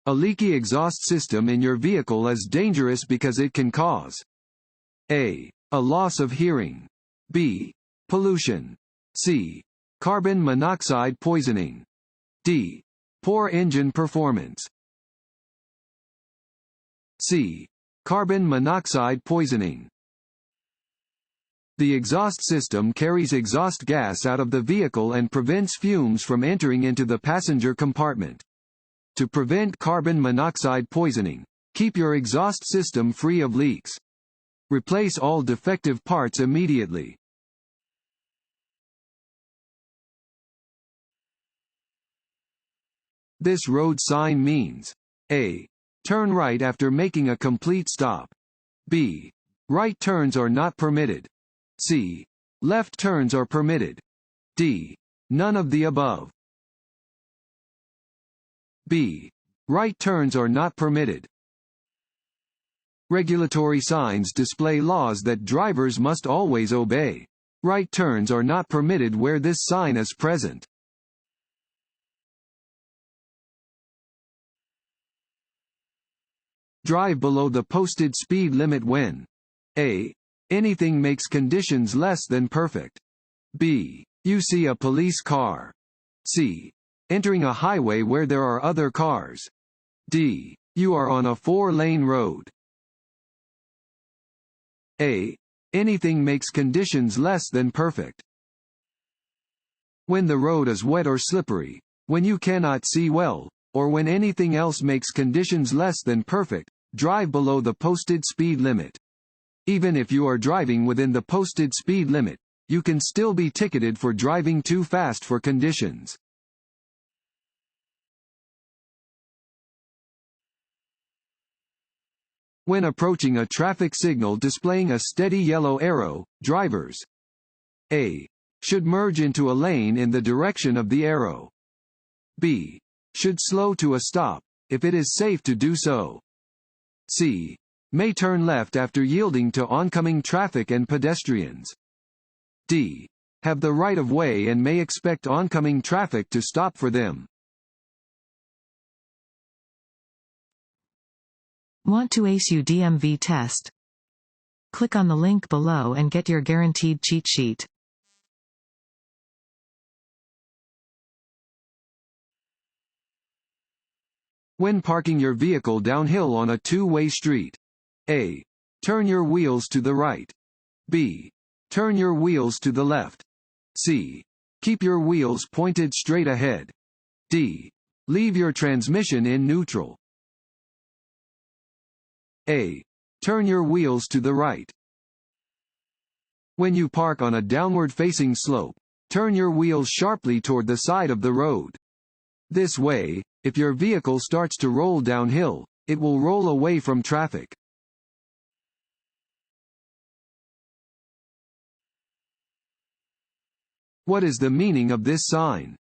A leaky exhaust system in your vehicle is dangerous because it can cause A loss of hearing, B. pollution, C. carbon monoxide poisoning, D. poor engine performance. C. carbon monoxide poisoning. The exhaust system carries exhaust gas out of the vehicle and prevents fumes from entering into the passenger compartment. To prevent carbon monoxide poisoning, keep your exhaust system free of leaks. Replace all defective parts immediately. This road sign means A. turn right after making a complete stop, B. right turns are not permitted, C. left turns are permitted, D. none of the above. B. right turns are not permitted. Regulatory signs display laws that drivers must always obey. Right turns are not permitted where this sign is present. Drive below the posted speed limit when A. anything makes conditions less than perfect, B. you see a police car, C. entering a highway where there are other cars, D. you are on a 4-lane road. A. anything makes conditions less than perfect. When the road is wet or slippery, when you cannot see well, or when anything else makes conditions less than perfect, drive below the posted speed limit. Even if you are driving within the posted speed limit, you can still be ticketed for driving too fast for conditions. When approaching a traffic signal displaying a steady yellow arrow, drivers A. should merge into a lane in the direction of the arrow, B. should slow to a stop, if it is safe to do so, C. may turn left after yielding to oncoming traffic and pedestrians, D. have the right of way and may expect oncoming traffic to stop for them. Want to ace your DMV test? Click on the link below and get your guaranteed cheat sheet. When parking your vehicle downhill on a two-way street, A. turn your wheels to the right, B. turn your wheels to the left, C. keep your wheels pointed straight ahead, D. leave your transmission in neutral. A. turn your wheels to the right. When you park on a downward-facing slope, turn your wheels sharply toward the side of the road. This way, if your vehicle starts to roll downhill, it will roll away from traffic. What is the meaning of this sign?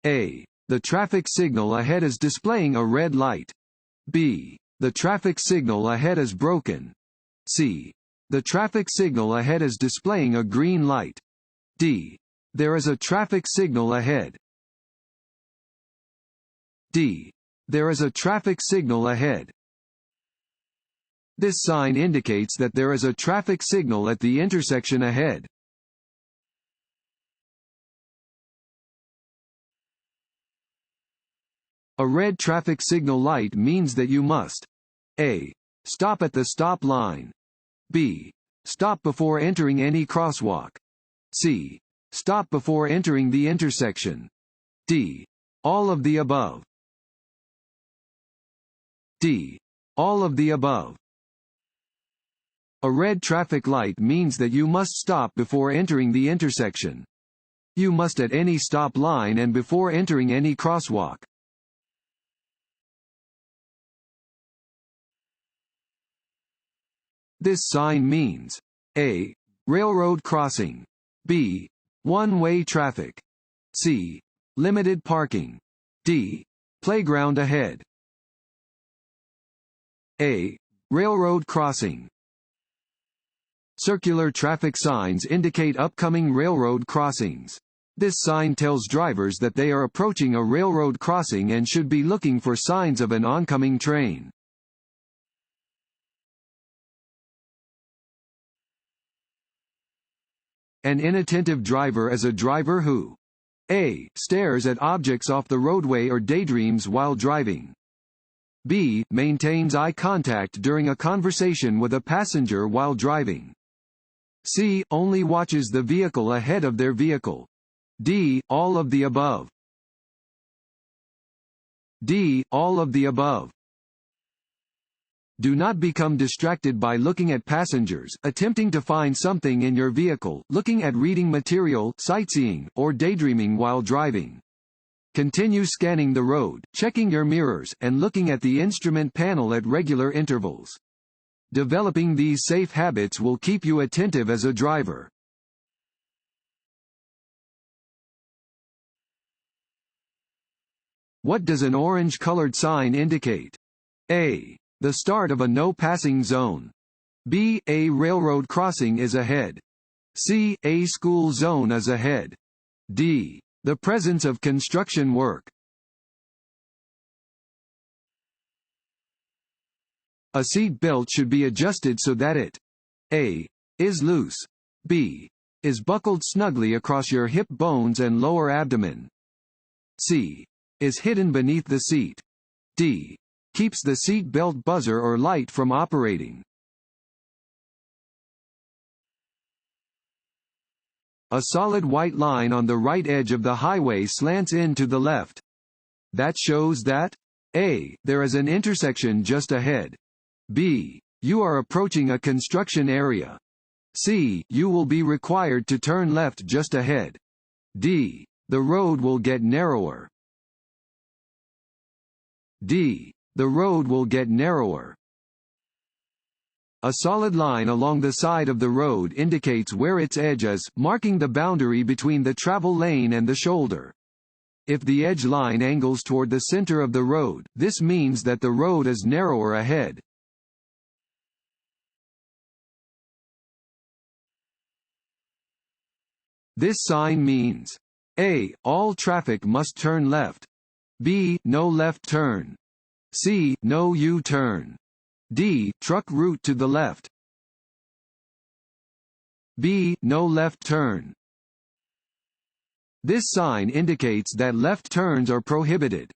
A. the traffic signal ahead is displaying a red light. B. the traffic signal ahead is broken. C. the traffic signal ahead is displaying a green light. D. there is a traffic signal ahead. D. there is a traffic signal ahead. This sign indicates that there is a traffic signal at the intersection ahead. A red traffic signal light means that you must A. stop at the stop line, B. stop before entering any crosswalk, C. stop before entering the intersection, D. all of the above. D. all of the above. A red traffic light means that you must stop before entering the intersection. You must at any stop line and before entering any crosswalk. This sign means A. railroad crossing, B. one-way traffic, C. limited parking, D. playground ahead. A. railroad crossing. Circular traffic signs indicate upcoming railroad crossings. This sign tells drivers that they are approaching a railroad crossing and should be looking for signs of an oncoming train. An inattentive driver is a driver who A. Stares at objects off the roadway or daydreams while driving. B. Maintains eye contact during a conversation with a passenger while driving. C. Only watches the vehicle ahead of their vehicle. D. All of the above. D. All of the above. Do not become distracted by looking at passengers, attempting to find something in your vehicle, looking at reading material, sightseeing, or daydreaming while driving. Continue scanning the road, checking your mirrors, and looking at the instrument panel at regular intervals. Developing these safe habits will keep you attentive as a driver. What does an orange-colored sign indicate? A. The start of a no-passing zone. B. A railroad crossing is ahead. C. A school zone is ahead. D. The presence of construction work. A seat belt should be adjusted so that it A. Is loose. B. Is buckled snugly across your hip bones and lower abdomen. C. Is hidden beneath the seat. D. Keeps the seat belt buzzer or light from operating. A solid white line on the right edge of the highway slants in to the left. That shows that A. There is an intersection just ahead. B. You are approaching a construction area. C. You will be required to turn left just ahead. D. The road will get narrower. D. The road will get narrower. A solid line along the side of the road indicates where its edge is, marking the boundary between the travel lane and the shoulder. If the edge line angles toward the center of the road, this means that the road is narrower ahead. This sign means A. All traffic must turn left. B. No left turn. C. No U-turn. D. Truck route to the left. B. No left turn. This sign indicates that left turns are prohibited.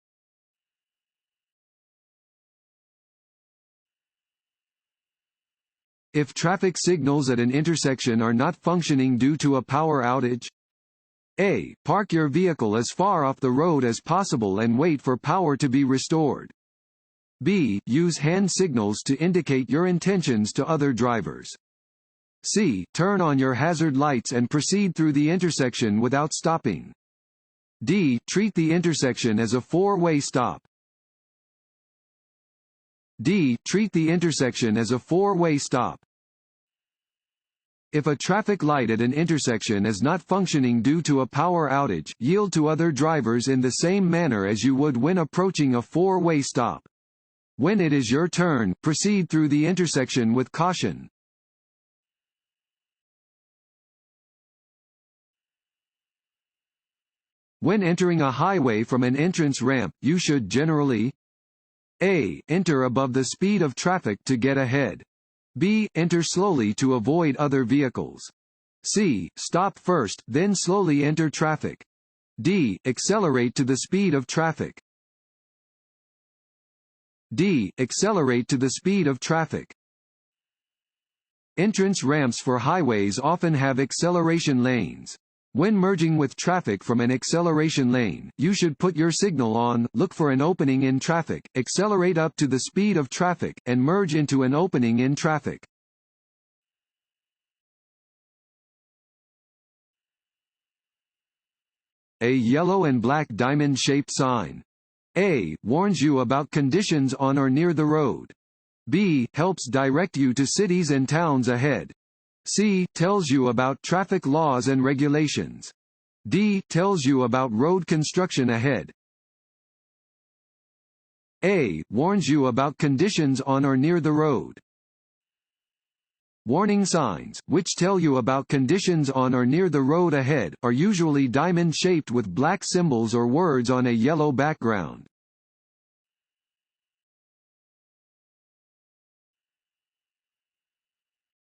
If traffic signals at an intersection are not functioning due to a power outage, A. Park your vehicle as far off the road as possible and wait for power to be restored. B. Use hand signals to indicate your intentions to other drivers. C. Turn on your hazard lights and proceed through the intersection without stopping. D. Treat the intersection as a four-way stop. D. Treat the intersection as a four-way stop. If a traffic light at an intersection is not functioning due to a power outage, yield to other drivers in the same manner as you would when approaching a four-way stop. When it is your turn, proceed through the intersection with caution. When entering a highway from an entrance ramp, you should generally A. Enter above the speed of traffic to get ahead. B. Enter slowly to avoid other vehicles. C. Stop first, then slowly enter traffic. D. Accelerate to the speed of traffic. D. Accelerate to the speed of traffic. Entrance ramps for highways often have acceleration lanes. When merging with traffic from an acceleration lane, you should put your signal on, look for an opening in traffic, accelerate up to the speed of traffic, and merge into an opening in traffic. A yellow and black diamond-shaped sign. A. Warns you about conditions on or near the road. B. Helps direct you to cities and towns ahead. C. Tells you about traffic laws and regulations. D. Tells you about road construction ahead. A. Warns you about conditions on or near the road. Warning signs, which tell you about conditions on or near the road ahead, are usually diamond-shaped with black symbols or words on a yellow background.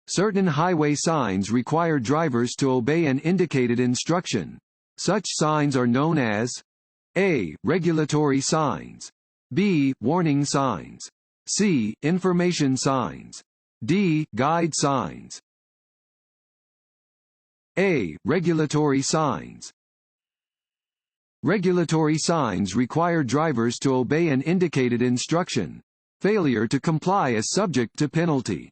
Certain highway signs require drivers to obey an indicated instruction. Such signs are known as A. Regulatory signs. B. Warning signs. C. Information signs. D. Guide signs. A. Regulatory signs. Regulatory signs require drivers to obey an indicated instruction. Failure to comply is subject to penalty.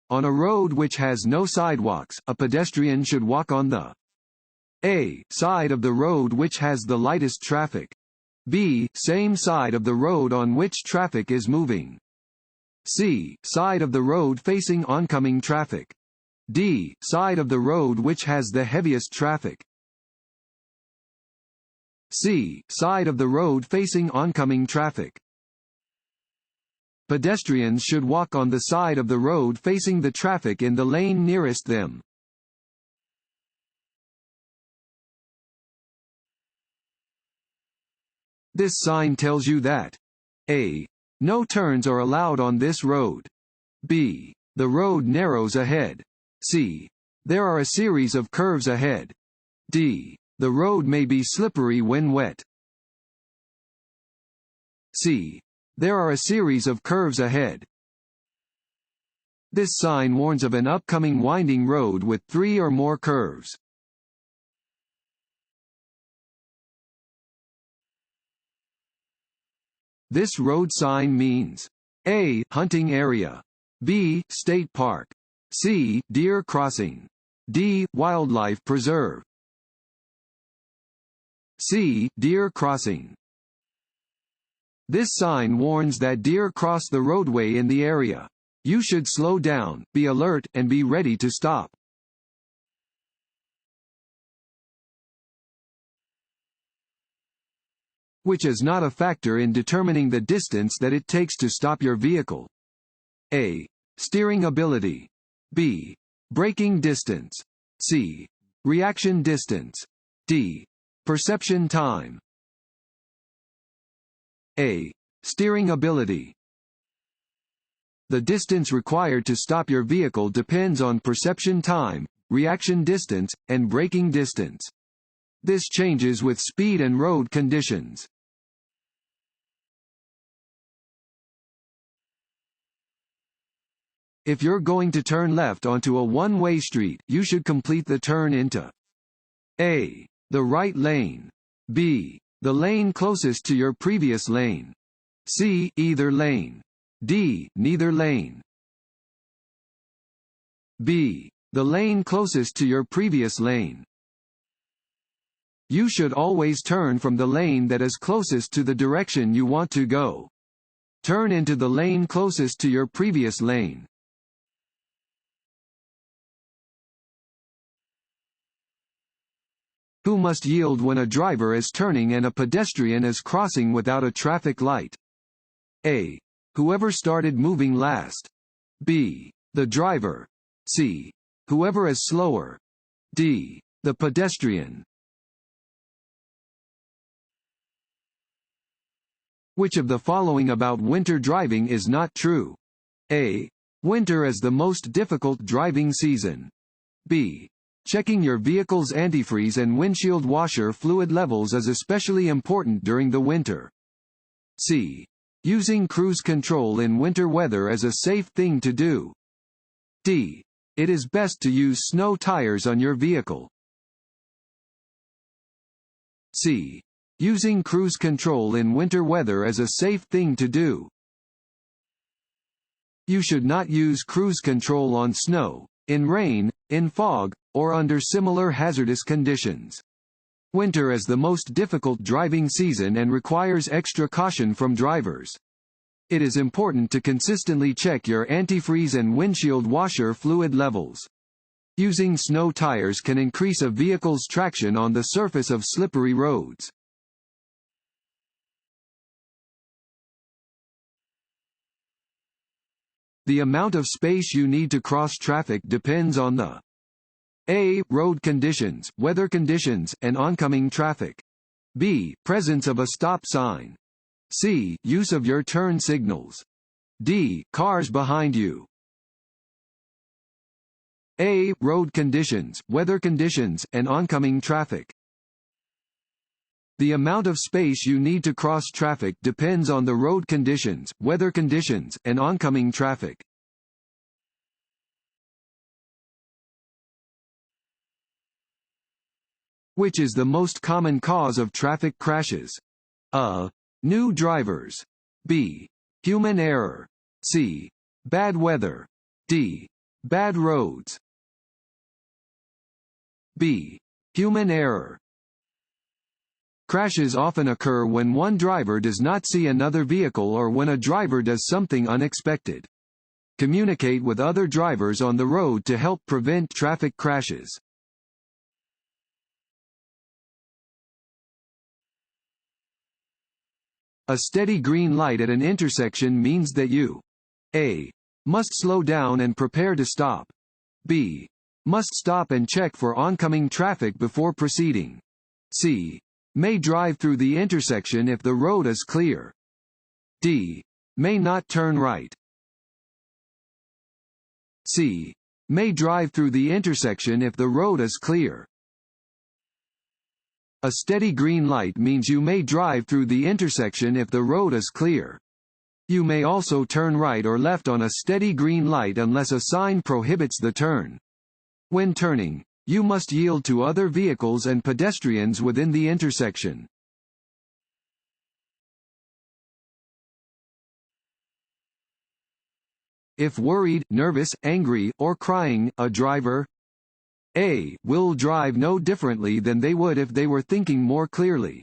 On a road which has no sidewalks, a pedestrian should walk on the A. Side of the road which has the lightest traffic. B. Same side of the road on which traffic is moving. C. Side of the road facing oncoming traffic. D. Side of the road which has the heaviest traffic. C. Side of the road facing oncoming traffic. Pedestrians should walk on the side of the road facing the traffic in the lane nearest them. This sign tells you that A. No turns are allowed on this road. B. The road narrows ahead. C. There are a series of curves ahead. D. The road may be slippery when wet. C. There are a series of curves ahead. This sign warns of an upcoming winding road with 3 or more curves. This road sign means A. Hunting area. B. State park. C. Deer crossing. D. Wildlife preserve. C. Deer crossing. This sign warns that deer cross the roadway in the area. You should slow down, be alert, and be ready to stop. Which is not a factor in determining the distance that it takes to stop your vehicle. A. Steering ability. B. Braking distance. C. Reaction distance. D. Perception time. A. Steering ability. The distance required to stop your vehicle depends on perception time, reaction distance, and braking distance. This changes with speed and road conditions. If you're going to turn left onto a one-way street, you should complete the turn into A. The right lane. B. The lane closest to your previous lane. C. Either lane. D. Neither lane. B. The lane closest to your previous lane. You should always turn from the lane that is closest to the direction you want to go. Turn into the lane closest to your previous lane. Who must yield when a driver is turning and a pedestrian is crossing without a traffic light? A. Whoever started moving last. B. The driver. C. Whoever is slower. D. The pedestrian. Which of the following about winter driving is not true? A. Winter is the most difficult driving season. B. Checking your vehicle's antifreeze and windshield washer fluid levels is especially important during the winter. C. Using cruise control in winter weather is a safe thing to do. D. It is best to use snow tires on your vehicle. C. Using cruise control in winter weather is a safe thing to do. You should not use cruise control on snow, in rain, in fog, or under similar hazardous conditions. Winter is the most difficult driving season and requires extra caution from drivers. It is important to consistently check your antifreeze and windshield washer fluid levels. Using snow tires can increase a vehicle's traction on the surface of slippery roads. The amount of space you need to cross traffic depends on the A. Road conditions, weather conditions, and oncoming traffic. B. Presence of a stop sign. C. Use of your turn signals. D. Cars behind you. A. Road conditions, weather conditions, and oncoming traffic. The amount of space you need to cross traffic depends on the road conditions, weather conditions, and oncoming traffic. Which is the most common cause of traffic crashes? A. New drivers. B. Human error. C. Bad weather. D. Bad roads. B. Human error. Crashes often occur when one driver does not see another vehicle or when a driver does something unexpected. Communicate with other drivers on the road to help prevent traffic crashes. A steady green light at an intersection means that you A. Must slow down and prepare to stop. B. Must stop and check for oncoming traffic before proceeding. C. May drive through the intersection if the road is clear. D. May not turn right. C. May drive through the intersection if the road is clear. A steady green light means you may drive through the intersection if the road is clear. You may also turn right or left on a steady green light unless a sign prohibits the turn. When turning, you must yield to other vehicles and pedestrians within the intersection. If worried, nervous, angry, or crying, a driver A. Will drive no differently than they would if they were thinking more clearly.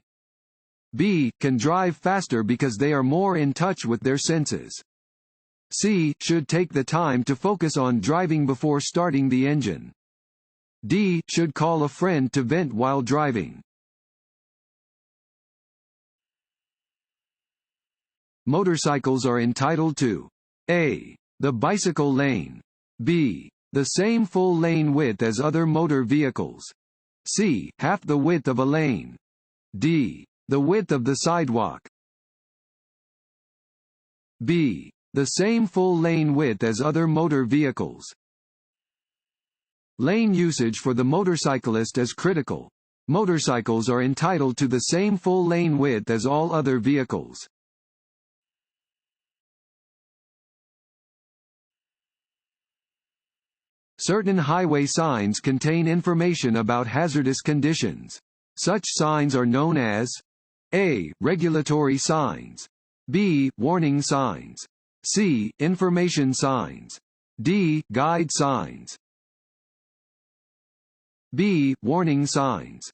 B. Can drive faster because they are more in touch with their senses. C. Should take the time to focus on driving before starting the engine. D. Should call a friend to vent while driving. Motorcycles are entitled to A. The bicycle lane. B. The same full lane width as other motor vehicles. C. Half the width of a lane. D. The width of the sidewalk. B. The same full lane width as other motor vehicles. Lane usage for the motorcyclist is critical. Motorcycles are entitled to the same full lane width as all other vehicles. Certain highway signs contain information about hazardous conditions. Such signs are known as A. Regulatory signs. B. Warning signs. C. Information signs. D. Guide signs. B. Warning signs.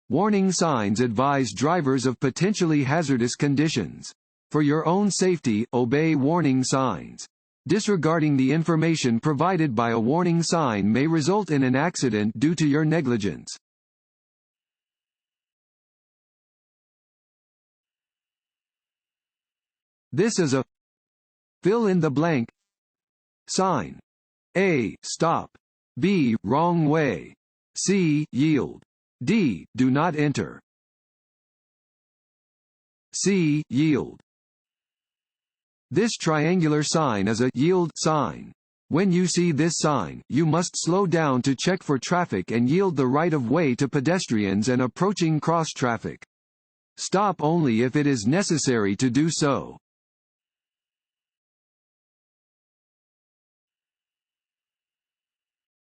Warning signs advise drivers of potentially hazardous conditions. For your own safety, obey warning signs. Disregarding the information provided by a warning sign may result in an accident due to your negligence. This is a fill in the blank sign. A. Stop. B. Wrong way. C. Yield. D. Do not enter. C. Yield. This triangular sign is a yield sign. When you see this sign, you must slow down to check for traffic and yield the right of way to pedestrians and approaching cross traffic. Stop only if it is necessary to do so.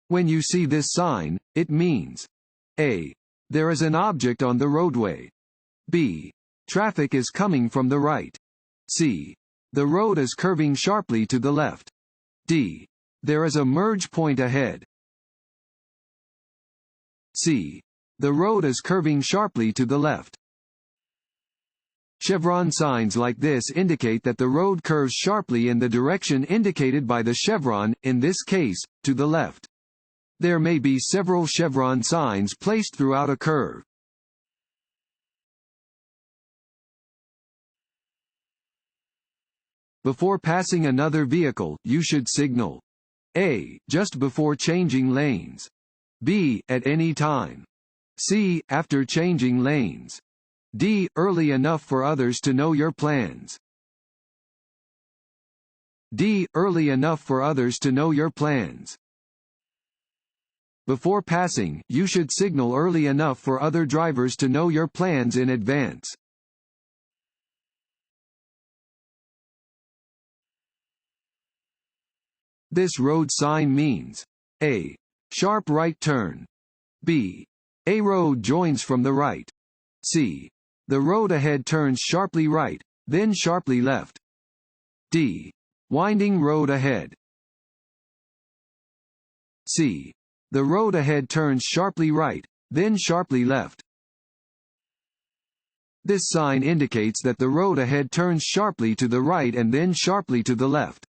When you see this sign, it means A. There is an object on the roadway. B. Traffic is coming from the right. C. The road is curving sharply to the left. D. There is a merge point ahead. C. The road is curving sharply to the left. Chevron signs like this indicate that the road curves sharply in the direction indicated by the chevron, in this case, to the left. There may be several chevron signs placed throughout a curve. Before passing another vehicle, you should signal. A. Just before changing lanes. B. At any time. C. After changing lanes. D. Early enough for others to know your plans. D. Early enough for others to know your plans. Before passing, you should signal early enough for other drivers to know your plans in advance. This road sign means A. Sharp right turn. B. A road joins from the right. C. The road ahead turns sharply right, then sharply left. D. Winding road ahead. C. The road ahead turns sharply right, then sharply left. This sign indicates that the road ahead turns sharply to the right and then sharply to the left.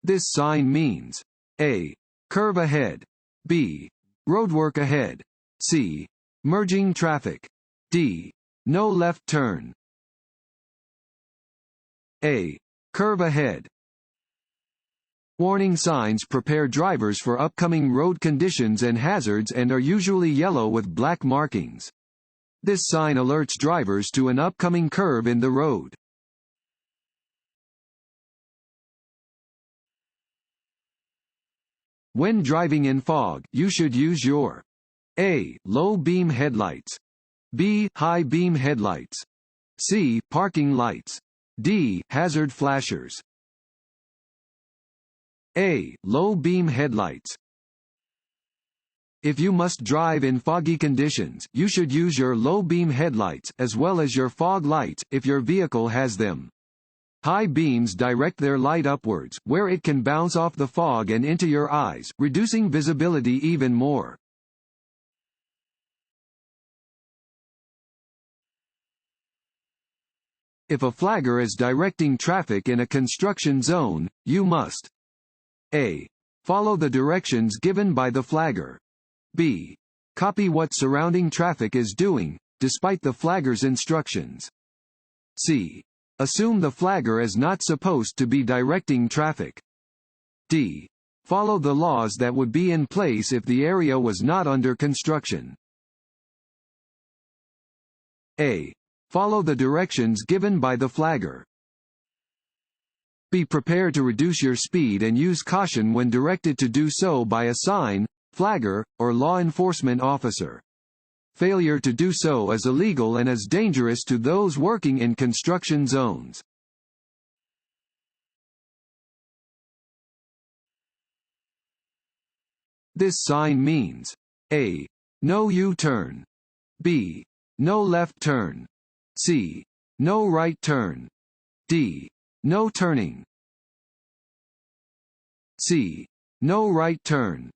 This sign means A. Curve ahead. B. Roadwork ahead. C. Merging traffic. D. No left turn. A. Curve ahead. Warning signs prepare drivers for upcoming road conditions and hazards and are usually yellow with black markings. This sign alerts drivers to an upcoming curve in the road. When driving in fog, you should use your A. Low beam headlights. B. High beam headlights. C. Parking lights. D. Hazard flashers. A. Low beam headlights. If you must drive in foggy conditions, you should use your low beam headlights, as well as your fog lights, if your vehicle has them. High beams direct their light upwards, where it can bounce off the fog and into your eyes, reducing visibility even more. If a flagger is directing traffic in a construction zone, you must A. Follow the directions given by the flagger. B. Copy what surrounding traffic is doing, despite the flagger's instructions. C. Assume the flagger is not supposed to be directing traffic. D. Follow the laws that would be in place if the area was not under construction. A. Follow the directions given by the flagger. Be prepared to reduce your speed and use caution when directed to do so by a sign, flagger, or law enforcement officer. Failure to do so is illegal and is dangerous to those working in construction zones. This sign means A. No U-turn. B. No left turn. C. No right turn. D. No turning. C. No right turn.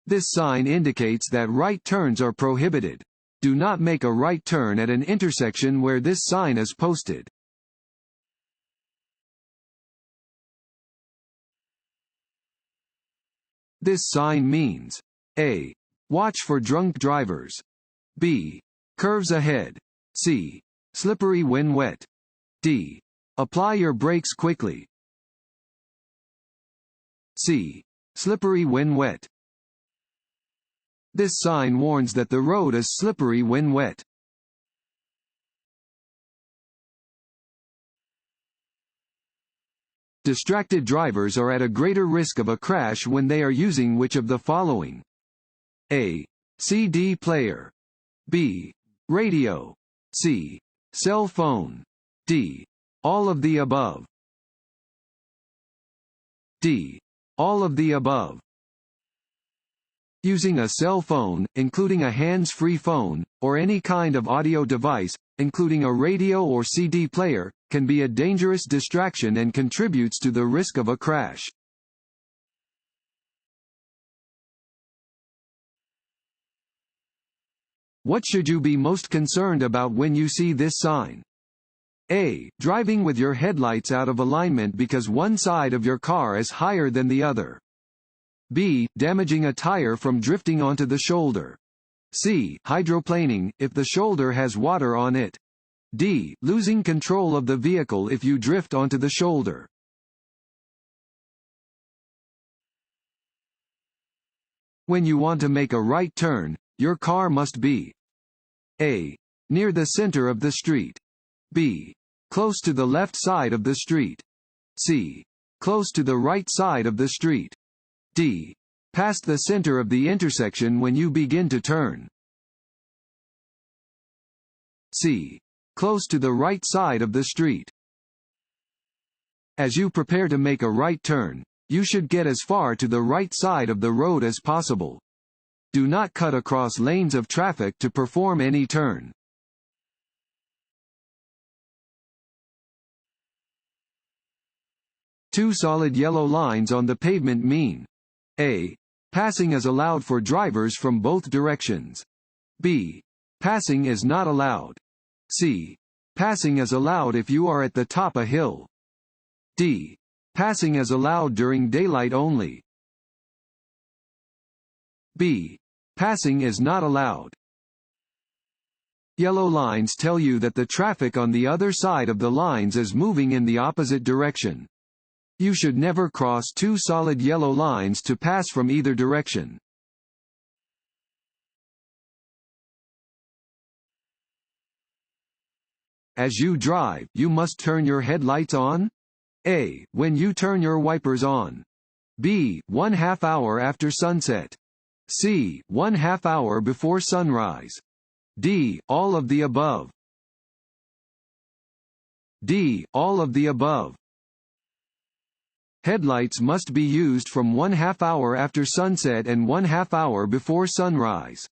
This sign indicates that right turns are prohibited. Do not make a right turn at an intersection where this sign is posted. This sign means A. Watch for drunk drivers. B. Curves ahead. C. Slippery when wet. D. Apply your brakes quickly. C. Slippery when wet. This sign warns that the road is slippery when wet. Distracted drivers are at a greater risk of a crash when they are using which of the following? A. CD player. B. Radio. C. Cell phone. D. All of the above. D. All of the above. Using a cell phone, including a hands-free phone, or any kind of audio device, including a radio or CD player, can be a dangerous distraction and contributes to the risk of a crash. What should you be most concerned about when you see this sign? A. Driving with your headlights out of alignment because one side of your car is higher than the other. B. Damaging a tire from drifting onto the shoulder. C. Hydroplaning, if the shoulder has water on it. D. Losing control of the vehicle if you drift onto the shoulder. When you want to make a right turn, your car must be A. Near the center of the street. B. Close to the left side of the street. C. Close to the right side of the street. D. Past the center of the intersection when you begin to turn. C. Close to the right side of the street. As you prepare to make a right turn, you should get as far to the right side of the road as possible. Do not cut across lanes of traffic to perform any turn. Two solid yellow lines on the pavement mean A. Passing is allowed for drivers from both directions. B. Passing is not allowed. C. Passing is allowed if you are at the top of a hill. D. Passing is allowed during daylight only. B. Passing is not allowed. Yellow lines tell you that the traffic on the other side of the lines is moving in the opposite direction. You should never cross two solid yellow lines to pass from either direction. As you drive, you must turn your headlights on. A. When you turn your wipers on. B. 1/2 hour after sunset. C. 1/2 hour before sunrise. D. All of the above. D. All of the above. Headlights must be used from 1/2 hour after sunset and 1/2 hour before sunrise.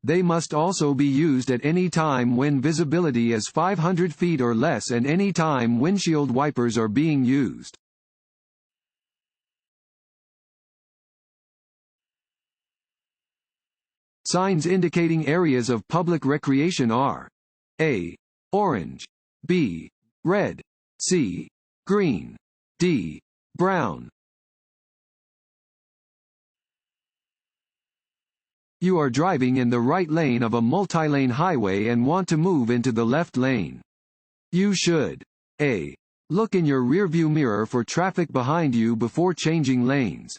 They must also be used at any time when visibility is 500 feet or less and any time windshield wipers are being used. Signs indicating areas of public recreation are A. Orange. B. Red. C. Green. D. Brown. You are driving in the right lane of a multi-lane highway and want to move into the left lane. You should A. Look in your rearview mirror for traffic behind you before changing lanes.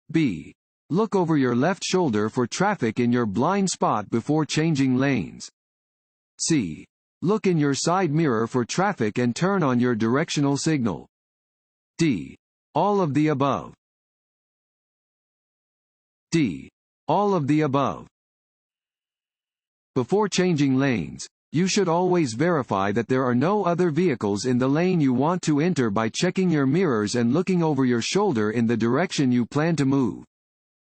B. Look over your left shoulder for traffic in your blind spot before changing lanes. C. Look in your side mirror for traffic and turn on your directional signal. D. All of the above. D. All of the above. Before changing lanes, you should always verify that there are no other vehicles in the lane you want to enter by checking your mirrors and looking over your shoulder in the direction you plan to move.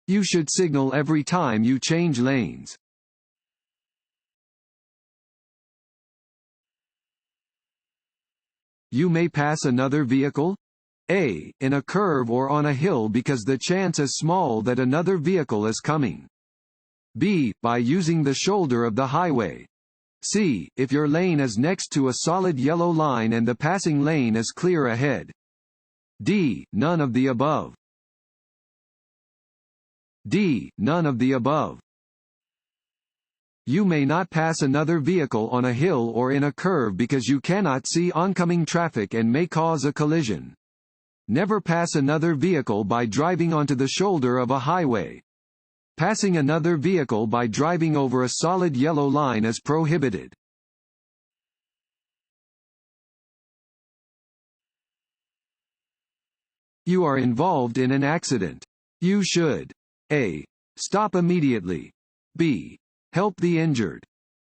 You should signal every time you change lanes. You may pass another vehicle. A. In a curve or on a hill because the chance is small that another vehicle is coming. B. By using the shoulder of the highway. C. If your lane is next to a solid yellow line and the passing lane is clear ahead. D. None of the above. D. None of the above. You may not pass another vehicle on a hill or in a curve because you cannot see oncoming traffic and may cause a collision. Never pass another vehicle by driving onto the shoulder of a highway. Passing another vehicle by driving over a solid yellow line is prohibited. You are involved in an accident. You should A. Stop immediately. B. Help the injured.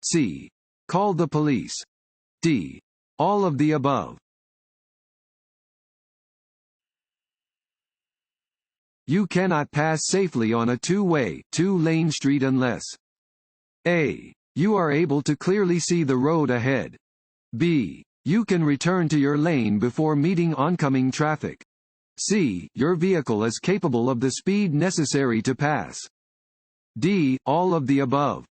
C. Call the police. D. All of the above. You cannot pass safely on a two-way, two-lane street unless A. You are able to clearly see the road ahead. B. You can return to your lane before meeting oncoming traffic. C. Your vehicle is capable of the speed necessary to pass. D. All of the above.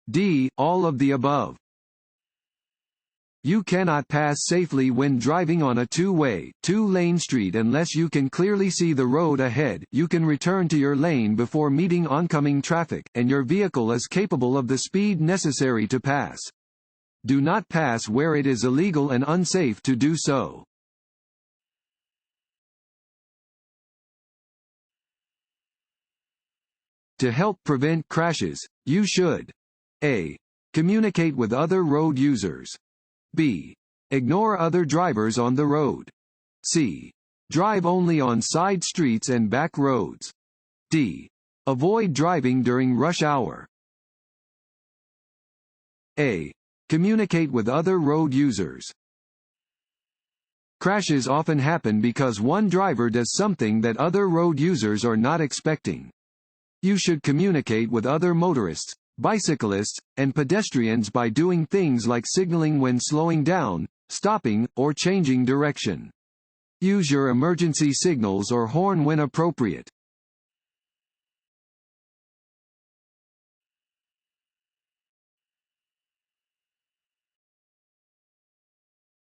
D. All of the above. You cannot pass safely when driving on a two-way, two-lane street unless you can clearly see the road ahead. You can return to your lane before meeting oncoming traffic, and your vehicle is capable of the speed necessary to pass. Do not pass where it is illegal and unsafe to do so. To help prevent crashes, you should A. Communicate with other road users. B. Ignore other drivers on the road. C. Drive only on side streets and back roads. D. Avoid driving during rush hour. A. Communicate with other road users. Crashes often happen because one driver does something that other road users are not expecting. You should communicate with other motorists, bicyclists, and pedestrians by doing things like signaling when slowing down, stopping, or changing direction. Use your emergency signals or horn when appropriate.